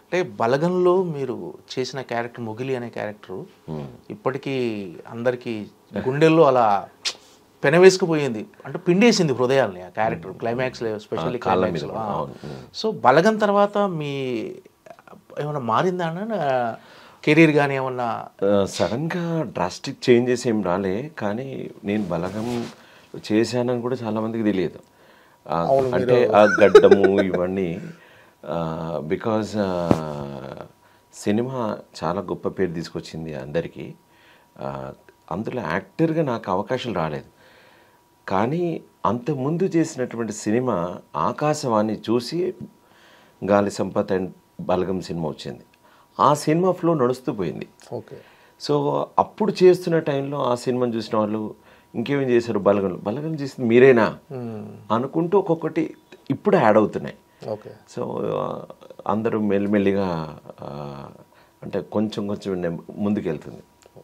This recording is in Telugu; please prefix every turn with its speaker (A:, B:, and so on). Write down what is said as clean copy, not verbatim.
A: అంటే బలగంలో మీరు చేసిన క్యారెక్టర్ మొగిలి అనే క్యారెక్టర్ ఇప్పటికీ అందరికీ గుండెల్లో అలా పెనవేసుకుపోయింది, అంటే పిండేసింది హృదయాల్ని ఆ క్యారెక్టర్ క్లైమాక్స్లో, ఎస్పెషల్లీ క్లైమాక్స్లో. సో బలగం తర్వాత మీ ఏమన్నా మారిందా అన్న కెరీర్ కానీ ఏమన్నా?
B: సడన్గా డ్రాస్టిక్ చేంజెస్ ఏం రాలే, కానీ నేను బలగం చేశానని కూడా చాలామందికి తెలియదు. అంటే ఆ గడ్డము ఇవన్నీ బికాజ్ సినిమా చాలా గొప్ప పేరు తీసుకొచ్చింది అందరికీ. అందులో యాక్టర్గా నాకు అవకాశాలు రాలేదు, కానీ అంతకుముందు చేసినటువంటి సినిమా ఆకాశవాణి చూసి గాలి సంపత్ అండ్ బలగం సినిమా వచ్చింది. ఆ సినిమా ఫ్లో నడుస్తూ పోయింది.
A: ఓకే.
B: సో అప్పుడు చేస్తున్న టైంలో ఆ సినిమాని చూసిన వాళ్ళు ఇంకేమేం చేశారు, బలగం చేసింది మీరేనా అనుకుంటూ ఒక్కొక్కటి ఇప్పుడు యాడ్ అవుతున్నాయి.
A: ఓకే.
B: సో అందరూ మెల్లిమెల్లిగా అంటే కొంచెం ముందుకెళ్తుంది.